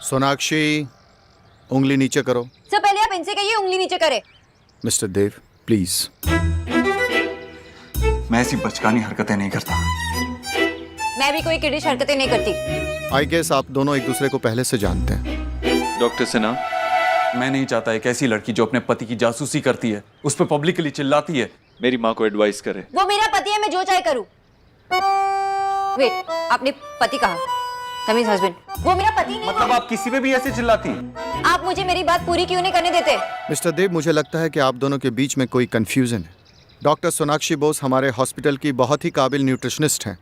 सोनाक्षी, उंगली नीचे करो। सर पहले आप इनसे कहिए उंगली नीचे करे। Mister Dev, please. मैं ऐसी बचकानी हरकतें नहीं करता। मैं भी कोई किडिश हरकतें नहीं करती। आई गेस आप दोनों एक दूसरे को पहले से जानते हैं। डॉक्टर सिन्हा, मैं नहीं चाहता एक ऐसी लड़की जो अपने पति की जासूसी करती है, उस पर पब्लिकली चिल्लाती है, मेरी माँ को एडवाइस करे। वो मेरा पति है, मैं जो चाहे करूं। वेट, आपने पति कहा? That means husband. वो मेरा पति नहीं। मतलब आप किसी पे भी ऐसे चिल्लाती हैं? आप मुझे मेरी बात पूरी क्यों नहीं करने देते? मिस्टर देव, मुझे लगता है कि आप दोनों के बीच में कोई कंफ्यूजन है। डॉक्टर सोनाक्षी बोस हमारे हॉस्पिटल की बहुत ही काबिल न्यूट्रिशनिस्ट हैं।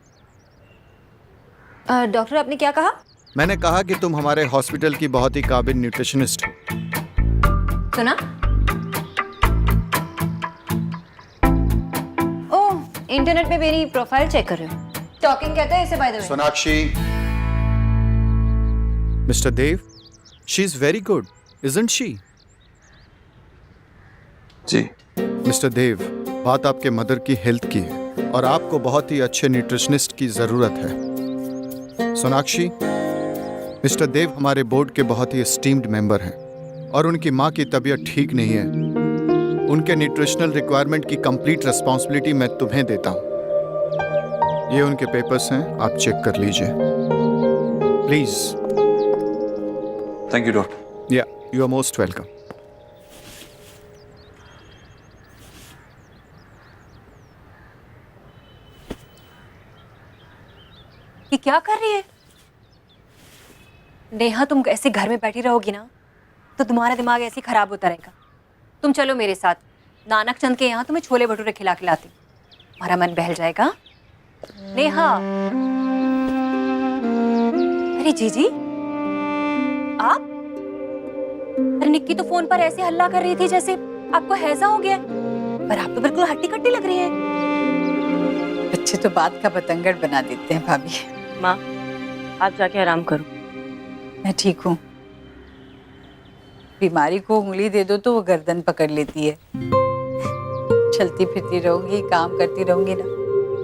डॉक्टर, आपने क्या कहा? मैंने कहा कि तुम हमारे हॉस्पिटल की बहुत ही काबिल न्यूट्रिशनिस्ट हो। सुना? ओह, इंटरनेट पे मेरी प्रोफाइल चेक कर रहे हो। टॉकिंग कहते हैं इसे, by the way. Sonakshi, mister Dev, she is very good, isn't she? जी। मिस्टर देव, बात आपके मदर की हेल्थ की है और आपको बहुत ही अच्छे न्यूट्रिशनिस्ट की जरूरत है। सोनाक्षी, मिस्टर देव हमारे बोर्ड के बहुत ही एस्टीम्ड मेंबर हैं और उनकी माँ की तबीयत ठीक नहीं है। उनके न्यूट्रिशनल रिक्वायरमेंट की कंप्लीट रिस्पॉन्सिबिलिटी मैं तुम्हें देता हूँ। ये उनके पेपर्स हैं, आप चेक कर लीजिए प्लीज। Thank you doctor. या, यू आर मोस्ट वेलकम। ये क्या कर रही है? नेहा, तुम ऐसे घर में बैठी रहोगी ना तो तुम्हारा दिमाग ऐसे ही खराब होता रहेगा। तुम चलो मेरे साथ, नानक चंद के यहाँ तुम्हें छोले भटूरे खिला खिलाती हूँ, तुम्हारा मन बहल जाएगा। नेहा। अरे जीजी, आप? अरे निक्की तो फोन पर ऐसे हल्ला कर रही थी जैसे आपको हैजा हो गया, पर आप तो बिल्कुल हट्टी कट्टी लग रही हैं। बच्चे तो बात का बतंगड़ बना देते हैं भाभी। माँ, आप जाके आराम करो। मैं ठीक हूँ। बीमारी को उंगली दे दो तो वो गर्दन पकड़ लेती है। चलती फिरती रहूंगी, काम करती रहूंगी ना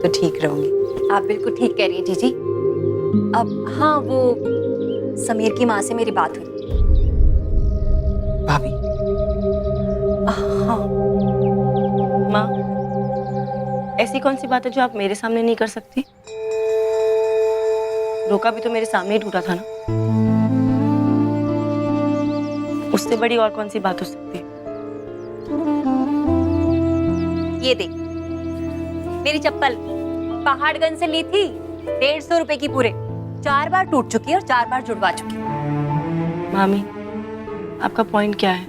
तो ठीक रहूंगी। आप बिल्कुल ठीक कह रही हैं जीजी। अब हाँ, वो समीर की माँ से मेरी बात हुई। भाभी, हाँ। माँ, ऐसी कौन सी बात है जो आप मेरे सामने नहीं कर सकती? रोका भी तो मेरे सामने ही टूटा था ना। उससे बड़ी और कौन सी बात हो सकती है? ये देख, मेरी चप्पल पहाड़गंज से ली थी, 150 रुपए की पूरे। 4 बार टूट चुकी है और 4 बार जुड़वा चुकी है। मामी, आपका पॉइंट क्या है?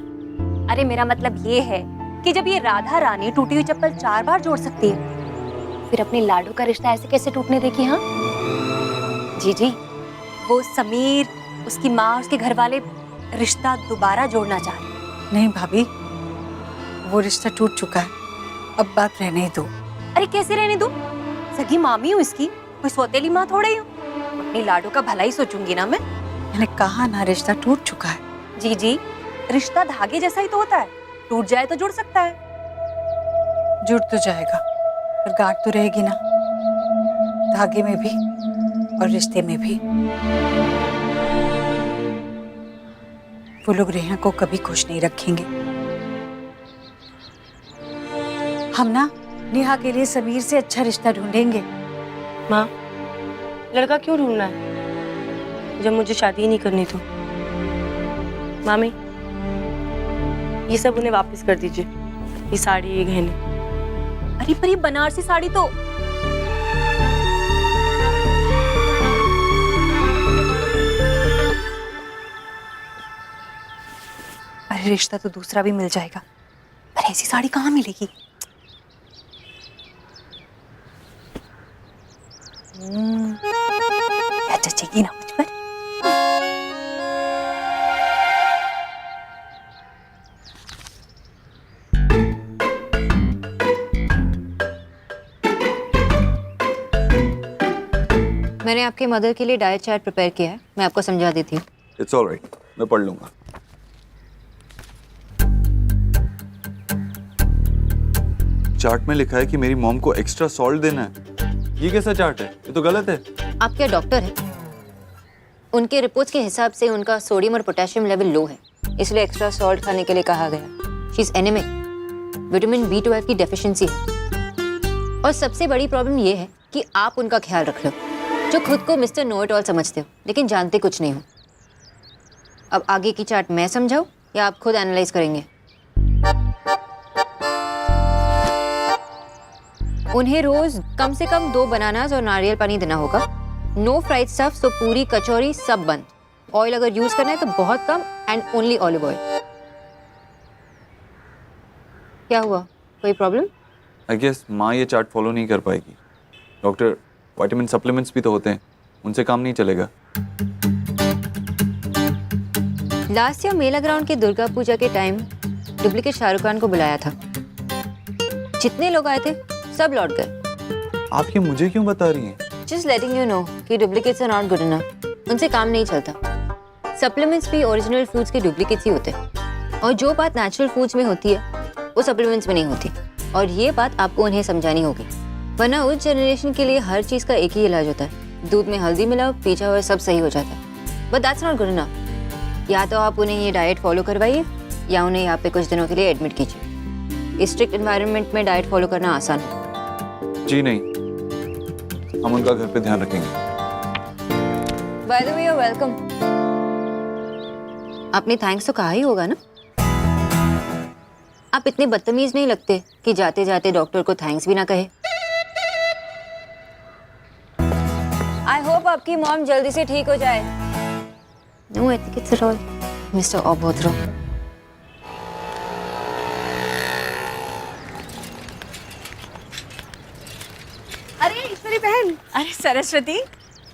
अरे मेरा मतलब ये है कि जब ये राधा रानी टूटी हुई चप्पल 4 बार जोड़ सकती है, फिर अपने लाडू का रिश्ता ऐसे कैसे टूटने देगी? हाँ जी, वो समीर, उसकी माँ, उसके घर वाले रिश्ता दोबारा जोड़ना चाह रहे। नहीं भाभी, वो रिश्ता टूट चुका है, अब बात रहने दो। अरे कैसे रहने दूं? सगी मामी हूँ इसकी, कोई सौतेली माँ थोड़ा ही हूँ। अपनी लाडू का भला ही सोचूंगी ना मैं। मैंने कहा ना, रिश्ता टूट चुका है। जी, रिश्ता धागे जैसा ही तो होता है, टूट जाए तो जुड़ सकता है। जुड़ तो जाएगा पर गांठ तो रहेगी ना, धागे में भी और रिश्ते में भी। वो लोग रेहा को कभी खुश नहीं रखेंगे। हम ना नेहा के लिए समीर से अच्छा रिश्ता ढूंढेंगे। माँ, लड़का क्यों ढूंढना है जब मुझे शादी ही नहीं करनी? तो मामी, ये सब उन्हें वापस कर दीजिए, ये साड़ी, ये गहने। अरे पर ये बनारसी साड़ी तो अरे रिश्ता तो दूसरा भी मिल जाएगा, पर ऐसी साड़ी कहाँ मिलेगी? क्या जचेगी ना मुझ पर? मैंने आपके मदर के लिए डाइट चार्ट प्रिपेयर किया है, मैं आपको समझा देती हूँ। इट्स ऑलराइट, मैं पढ़ लूंगा। चार्ट में लिखा है कि मेरी मॉम को एक्स्ट्रा सॉल्ट देना है। ये कैसा चार्ट है? ये तो गलत है। आप क्या डॉक्टर हैं? उनके रिपोर्ट्स के हिसाब से उनका सोडियम और पोटेशियम लेवल लो है, इसलिए एक्स्ट्रा सॉल्ट खाने के लिए कहा गया। She is anaemic, vitamin B12 की डेफिशिएंसी है। और सबसे बड़ी प्रॉब्लम ये है कि आप उनका ख्याल रख लो, जो खुद को मिस्टर नो इट ऑल समझते हो लेकिन जानते कुछ नहीं हो। अब आगे की चार्ट मैं समझाऊं या आप खुद एनालाइज करेंगे? उन्हें रोज कम से कम 2 बनानास और नारियल पानी देना होगा। नो फ्राइड स्टफ, सो पूरी कचौरी सब बंद। ऑयल अगर यूज करना है तो बहुत come and only olive oil. क्या हुआ, कोई प्रॉब्लम? आई गेस माँ ये चार्ट फॉलो नहीं कर पाएगी। डॉक्टर, विटामिन सप्लीमेंट्स भी तो होते हैं, उनसे काम नहीं चलेगा। लास्ट ईयर मेला ग्राउंड के दुर्गा पूजा के टाइम डुप्लीकेट शाहरुख खान को बुलाया था। जितने लोग आए थे सब लौट गए। आप ये मुझे क्यों बता रही हैं? जस्ट लेटिंग यू नो कि duplicates are not good enough. उनसे काम नहीं चलता। सप्लीमेंट्स भी ओरिजिनल फूड्स के डुप्लीकेट्स ही होते हैं, और जो बात नेचुरल फूड्स में होती है वो सप्लीमेंट्स में नहीं होती। और ये बात आपको उन्हें समझानी होगी, वरना उस जनरेशन के लिए हर चीज़ का एक ही इलाज होता है। दूध में हल्दी मिलाओ, पीछा हुआ सब सही हो जाता है। But that's not good enough. या तो आप उन्हें ये डाइट फॉलो करवाइए या उन्हें यहाँ पे कुछ दिनों के लिए एडमिट कीजिए। इस स्ट्रिक्ट एनवायरनमेंट में डाइट फॉलो करना आसान है। जी नहीं, हम उनका घर पे ध्यान रखेंगे। By the way, you are welcome. आपने थैंक्स तो कहा ही होगा ना? आप इतने बदतमीज नहीं लगते कि जाते जाते डॉक्टर को थैंक्स भी ना कहे। आई होप आपकी मॉम जल्दी से ठीक हो जाए। No etiquettes at all, mister Abodhra. अरे ईश्वरी बहन। अरे सरस्वती,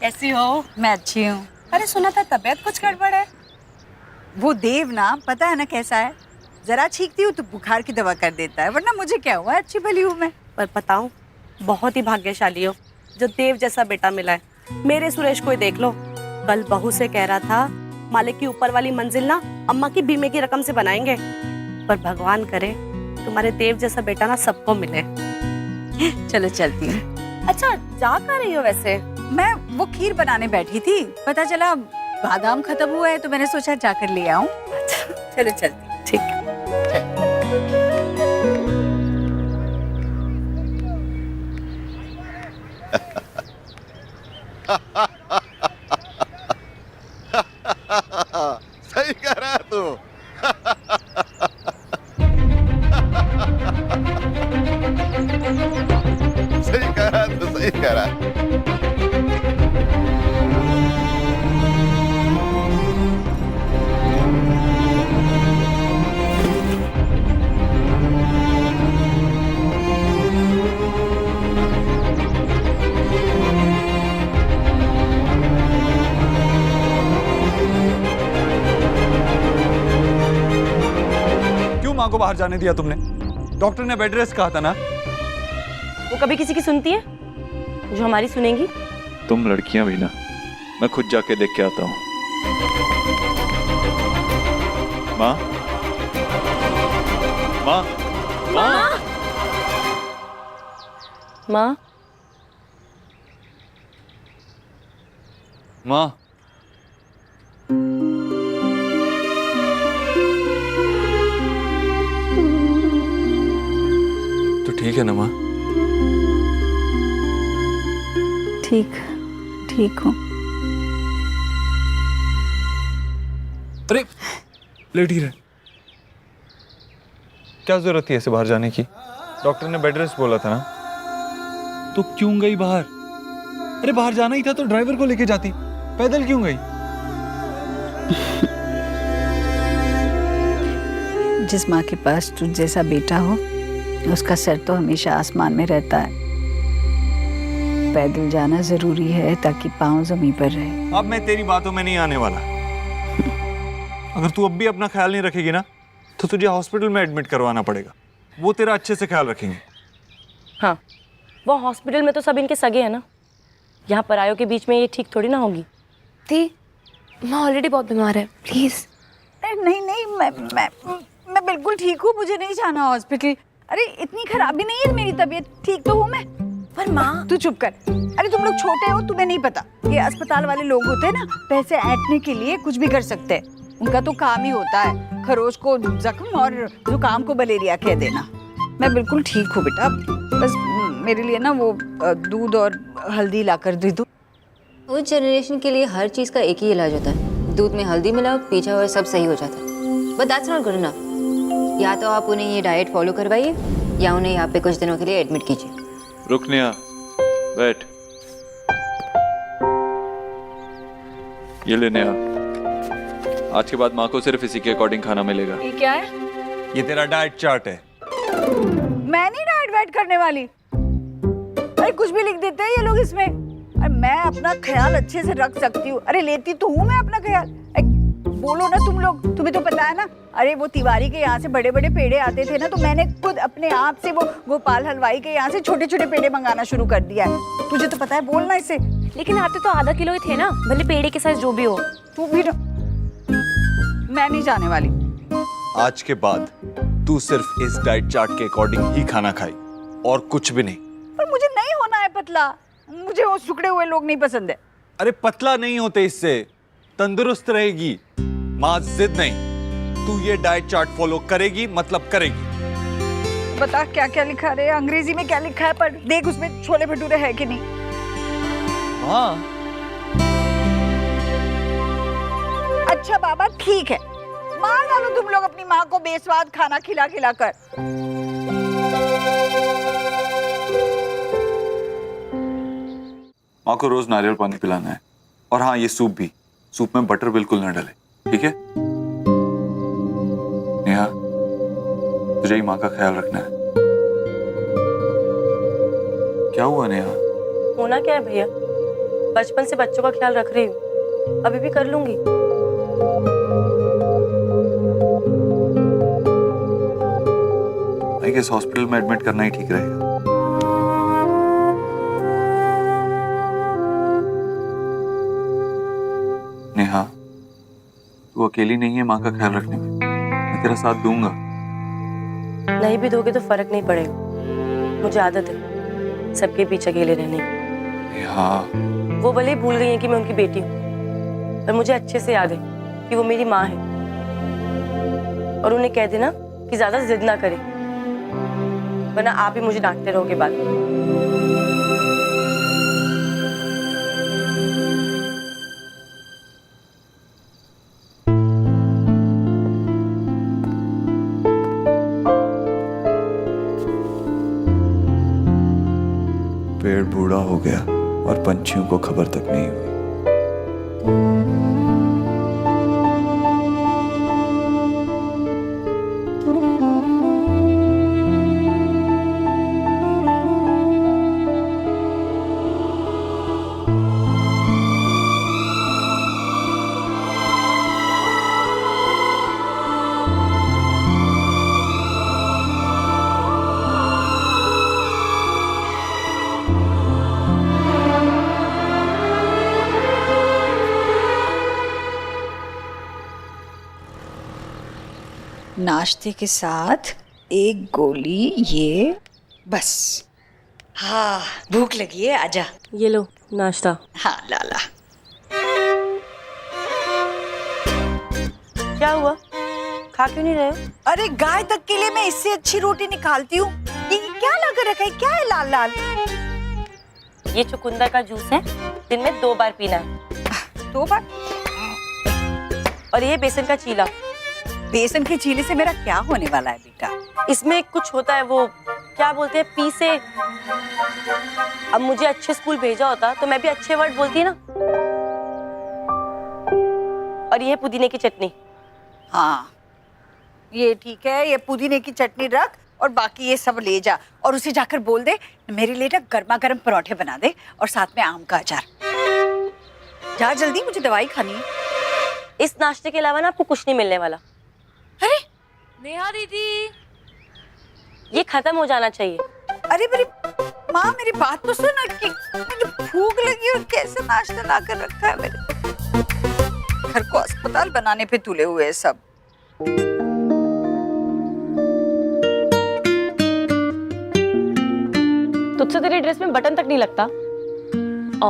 कैसी हो? मैं अच्छी हूँ। अरे सुना था तबीयत कुछ गड़बड़ है। वो देव ना, पता है ना कैसा है, जरा छींकती हूँ तो बुखार की दवा कर देता है, वरना मुझे क्या हुआ, अच्छी भली हूँ मैं। पर बताऊं, बहुत ही भाग्यशाली हो जो देव जैसा बेटा मिला है। मेरे सुरेश को ही देख लो, कल बहू से कह रहा था मालिक की ऊपर वाली मंजिल ना अम्मा की बीमे की रकम से बनाएंगे। पर भगवान करे तुम्हारे देव जैसा बेटा ना सबको मिले। चलो चलती हूँ। अच्छा, जा कहाँ रही हो वैसे? मैं वो खीर बनाने बैठी थी, पता चला बादाम खत्म हुआ है तो मैंने सोचा जाकर ले आऊं। चलो चलती। ठीक है। सही कह रहा है तू। सही कह रहा है, तू सही कह रहा है। माँ को बाहर जाने दिया तुमने? डॉक्टर ने बेड रेस्ट कहा था ना। वो कभी किसी की सुनती है जो हमारी सुनेंगी? तुम लड़कियां भी ना, मैं खुद जाके देख के आता हूँ। माँ, माँ, माँ, माँ, माँ। तो ठीक है ना माँ? ठीक हूँ। अरे लेट ही रहे, क्या जरूरत थी ऐसे बाहर जाने की? डॉक्टर ने बेड रेस्ट बोला था ना, तो क्यों गई बाहर? अरे बाहर जाना ही था तो ड्राइवर को लेके जाती, पैदल क्यों गई? जिस माँ के पास तुझ जैसा बेटा हो उसका सर तो हमेशा आसमान में रहता है। पैदल जाना जरूरी है ताकि पाँव जमीन पर रहे। अब मैं तेरी बातों में नहीं आने वाला। अगर तू अब भी अपना ख्याल नहीं रखेगी ना तो तुझे हॉस्पिटल में एडमिट करवाना पड़ेगा। वो तेरा अच्छे से ख्याल रखेंगे। हाँ, वो हॉस्पिटल में तो सब इनके सगे हैं ना, यहाँ परायों के बीच में ये ठीक थोड़ी ना होगी। दी, माँ ऑलरेडी बहुत बीमार है, प्लीज। नहीं नहीं, मैं बिल्कुल ठीक हूँ, मुझे नहीं जाना हॉस्पिटल। अरे इतनी खराब भी नहीं है मेरी तबीयत, ठीक तो हूँ मैं। पर माँ तू चुप कर। अरे तुम लोग छोटे हो, तुम्हें नहीं पता। ये अस्पताल वाले लोग होते हैं ना, पैसे ऐंठने के लिए कुछ भी कर सकते हैं। उनका तो काम ही होता है खरोच को जख्म और जुकाम को मलेरिया कह देना। मैं बिल्कुल ठीक हूँ बेटा, बस मेरे लिए ना वो दूध और हल्दी ला कर दे दो। उस जनरेशन के लिए हर चीज़ का एक ही इलाज होता है, दूध में हल्दी मिलाओ, पीछा हुआ सब सही हो जाता है। But that's not good enough. या तो आप उन्हें ये डाइट फॉलो करवाइए या उन्हें यहाँ पे कुछ दिनों के लिए एडमिट कीजिए। रुक नेहा, बैठ। ये ले नेहा, आज के बाद माँ को सिर्फ इसी के अकॉर्डिंग खाना मिलेगा। ये क्या है? ये तेरा डाइट चार्ट है। मैं नहीं डाइट वाइट करने वाली। अरे कुछ भी लिख देते हैं ये लोग इसमें। अरे मैं अपना ख्याल अच्छे से रख सकती हूँ। अरे लेती तो हूँ मैं अपना ख्याल। बोलो ना तुम लोग, तुम्हें तो पता है ना। अरे वो तिवारी के यहाँ से बड़े बड़े पेड़े आते थे ना, तो मैंने खुद अपने आप से वो गोपाल हलवाई के यहाँ से छोटे छोटे पेड़े मंगाना शुरू कर दिया है। तुझे तो पता है, बोलना इससे। लेकिन आते तो आधा किलो ही थे ना, भले पेड़े के साइज जो भी हो। तू भी मैं नहीं जाने वाली। आज के बाद तू सिर्फ इस डाइट चार्ट के अकॉर्डिंग ही खाना खाई और कुछ भी नहीं। पर मुझे नहीं होना है पतला, मुझे वो सुखड़े हुए लोग नहीं पसंद है। अरे पतला नहीं होते इससे, तंदुरुस्त रहेगी। माँ जिद नहीं, तू ये डाइट चार्ट फॉलो करेगी मतलब करेगी। बता क्या क्या लिखा है, अंग्रेजी में क्या लिखा है, पर देख उसमें छोले भटूरे है कि नहीं। हाँ अच्छा बाबा ठीक है, मार डालो तुम लोग अपनी माँ को बेस्वाद खाना खिला खिला कर। माँ को रोज नारियल पानी पिलाना है। और हाँ, ये सूप भी, सूप में बटर बिल्कुल ना डले, ठीक है? नेहा, तुझे ही माँ का ख्याल रखना है। क्या हुआ नेहा? होना क्या है भैया, बचपन से बच्चों का ख्याल रख रही हूँ, अभी भी कर लूंगी। आई गेस हॉस्पिटल में एडमिट करना ही ठीक रहेगा। नेहा, तू अकेली नहीं है माँ का ख्याल रखने में, मैं तेरा साथ दूंगा। नहीं भी दोगे तो फर्क नहीं पड़ेगा, मुझे आदत है सबके पीछे अकेले रहने की। नेहा, वो भले ही भूल गई हैं कि मैं उनकी बेटी हूँ, पर मुझे अच्छे से याद है कि वो मेरी माँ है। और उन्हें कह देना कि ज्यादा जिद ना करे, वरना आप ही मुझे डांटते रहोगे बाद में। पेड़ बूढ़ा हो गया और पंछियों को खबर तक नहीं हुई। नाश्ते के साथ एक गोली, ये बस। हाँ भूख लगी है, आजा। ये लो नाश्ता। हाँ लाला। क्या हुआ, खा क्यों नहीं रहे हो? अरे गाय तक के लिए मैं इससे अच्छी रोटी निकालती हूँ। ये क्या लगा रखा है, क्या है लाल लाल? ये चुकंदर का जूस है, दिन में 2 बार पीना है। 2 बार? और ये बेसन का चीला। बेसन के चीले से मेरा क्या होने वाला है बेटा? इसमें कुछ होता है, वो क्या बोलते हैं, पी से। अब मुझे अच्छे स्कूल भेजा होता तो मैं भी अच्छे वर्ड बोलती ना। और ये पुदीने की चटनी। हाँ ये ठीक है, ये पुदीने की चटनी रख और बाकी ये सब ले जा, और उसे जाकर बोल दे मेरे लिए ना गर्मा गर्म परोठे बना दे और साथ में आम का अचार। जा जल्दी, मुझे दवाई खानी है। इस नाश्ते के अलावा ना आपको कुछ नहीं मिलने वाला। अरे नेहा दीदी, ये खत्म हो जाना चाहिए। अरे मेरी माँ, मेरी बात तो सुन कि मुझे भूख लगी और कैसे नाश्ता ला कर रखा है मेरे घर को अस्पताल बनाने पे तुले हुए हैं सब। तो तुझसे तेरी ड्रेस में बटन तक नहीं लगता। ओ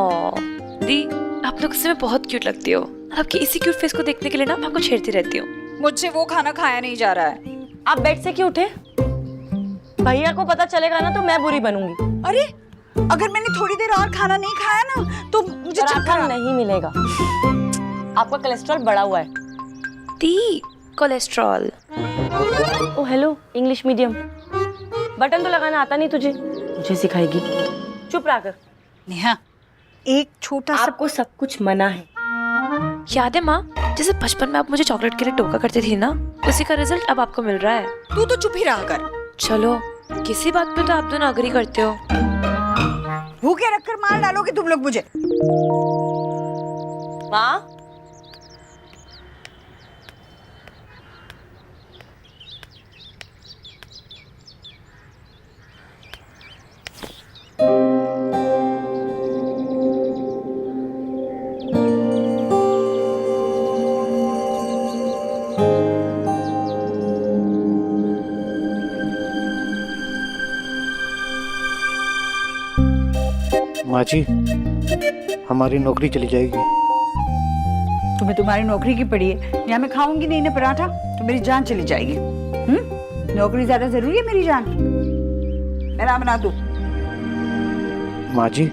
दी, आप लोग इसमें बहुत क्यूट लगती हो। आपकी इसी क्यूट फेस को देखने के लिए ना मैं आपको छेड़ती रहती हूँ। मुझसे वो खाना खाया नहीं जा रहा है। आप बेड से क्यों उठे? भैया को पता चलेगा ना तो मैं बुरी बनूंगी। अरे अगर मैंने थोड़ी देर और खाना नहीं खाया ना तो मुझे चक्कर पराठा नहीं मिलेगा। आपका कोलेस्ट्रॉल बढ़ा हुआ है। दी, कोलेस्ट्रॉल। ओ हेलो, इंग्लिश मीडियम। बटन तो लगाना आता नहीं तुझे, मुझे सिखाएगी। चुप रहा कर। नेहा, एक छोटा सा आपको सब कुछ मना है। याद है माँ, जैसे बचपन में आप मुझे चॉकलेट के लिए टोका करती थी ना, उसी का रिजल्ट अब आपको मिल रहा है। तू तो चुप ही रहा कर। चलो, किसी बात पे तो आप दोनों अग्री करते हो। भूखे रखकर मार डालोगे तुम लोग मुझे। माँ, माँ जी, हमारी नौकरी चली जाएगी। तुम्हें तुम्हारी नौकरी की पड़ी है, या मैं खाऊंगी नहीं ना पराठा तो मेरी जान चली जाएगी। नौकरी ज्यादा जरूरी है मेरी जान? मैं ना बना दूं? माँ जी,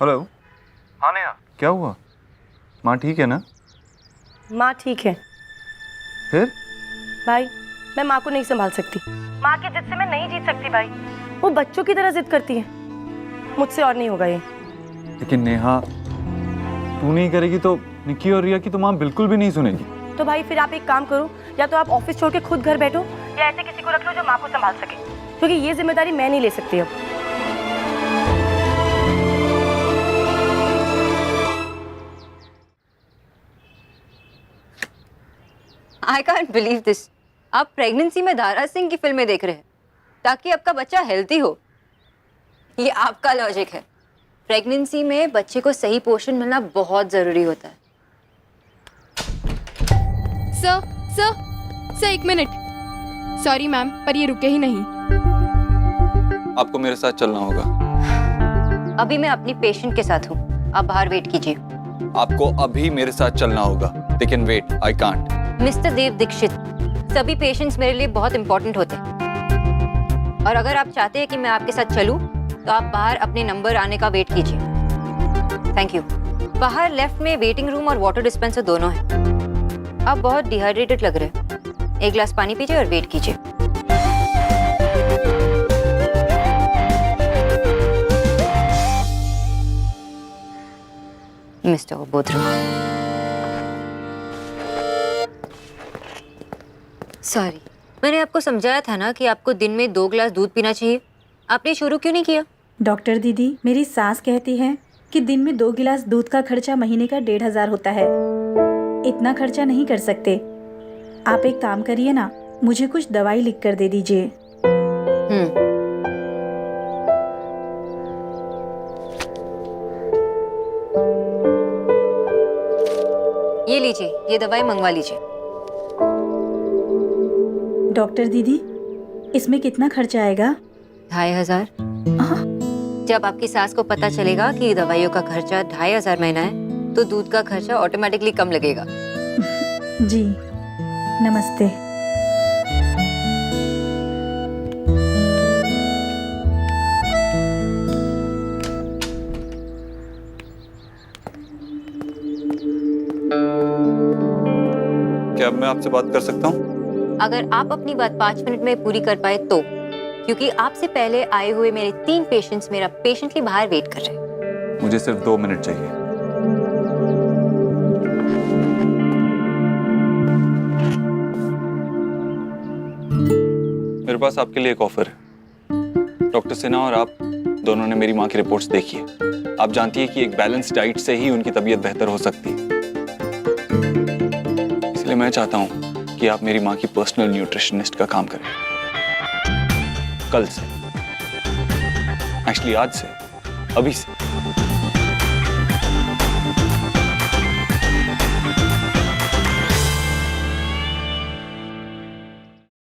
हेलो। हाँ नेहा, क्या हुआ? माँ ठीक है ना? माँ ठीक है। फिर? भाई, मैं माँ को नहीं संभाल सकती। माँ की जिद से मैं नहीं जीत सकती भाई। वो बच्चों की तरह जिद करती है। मुझसे और नहीं होगा ये। लेकिन नेहा, तू नहीं करेगी तो निक्की और रिया की तो माँ बिल्कुल भी नहीं सुनेगी। तो भाई फिर आप एक काम करो, या तो आप ऑफिस छोड़ के खुद घर बैठो, या ऐसे किसी को रख लो जो माँ को संभाल सके, क्योंकि ये जिम्मेदारी मैं नहीं ले सकती अब। I can't believe this. आप प्रेगनेंसी में दारा सिंह की फिल्में देख रहे हैं ताकि आपका बच्चा हेल्दी हो। ये आपका लॉजिक है। प्रेगनेंसी में बच्चे को सही पोषण मिलना बहुत जरूरी होता है। सर एक मिनट। सॉरी मैम, पर ये रुके ही नहीं। आपको मेरे साथ चलना होगा। अभी मैं अपनी पेशेंट के साथ हूँ, आप बाहर वेट कीजिए। आपको अभी मेरे साथ चलना होगा, लेकिन वेट, आई कांट। मिस्टर देव दीक्षित, सभी पेशेंट्स मेरे लिए बहुत इंपॉर्टेंट होते हैं, और अगर आप चाहते हैं कि मैं आपके साथ चलूं, तो आप बाहर अपने नंबर आने का वेट कीजिए। Thank you. बाहर लेफ्ट में वेटिंग रूम और वाटर डिस्पेंसर दोनों हैं। आप बहुत डिहाइड्रेटेड लग रहे हैं, एक गिलास पानी पीजिए और वेट कीजिए। मिस्टर बोधरा, सॉरी, मैंने आपको समझाया था ना कि आपको दिन में 2 गिलास दूध पीना चाहिए। आपने शुरू क्यों नहीं किया? डॉक्टर दीदी, मेरी सास कहती है कि दिन में 2 गिलास दूध का खर्चा महीने का 1500 होता है। इतना खर्चा नहीं कर सकते। आप एक काम करिए ना, मुझे कुछ दवाई लिख कर दे दीजिए। ये लीजिए, ये दवाई मंगवा लीजिए। डॉक्टर दीदी, इसमें कितना खर्चा आएगा? 2500। जब आपकी सास को पता चलेगा कि दवाइयों का खर्चा 2500 महीना है, तो दूध का खर्चा ऑटोमेटिकली कम लगेगा। जी, नमस्ते। क्या अब मैं आपसे बात कर सकता हूँ? अगर आप अपनी बात 5 मिनट में पूरी कर पाए तो, क्योंकि आपसे पहले आए हुए मेरे 3 पेशेंट्स मेरा पेशेंटली बाहर वेट कर रहे हैं। मुझे सिर्फ 2 मिनट चाहिए। मेरे पास आपके लिए एक ऑफर है। डॉक्टर सिन्हा और आप दोनों ने मेरी माँ की रिपोर्ट्स देखी है। आप जानती है कि एक बैलेंस डाइट से ही उनकी तबीयत बेहतर हो सकती है। इसलिए मैं चाहता हूँ कि आप मेरी माँ की पर्सनल न्यूट्रिशनिस्ट का काम करें। कल से, एक्चुअली आज से, अभी से।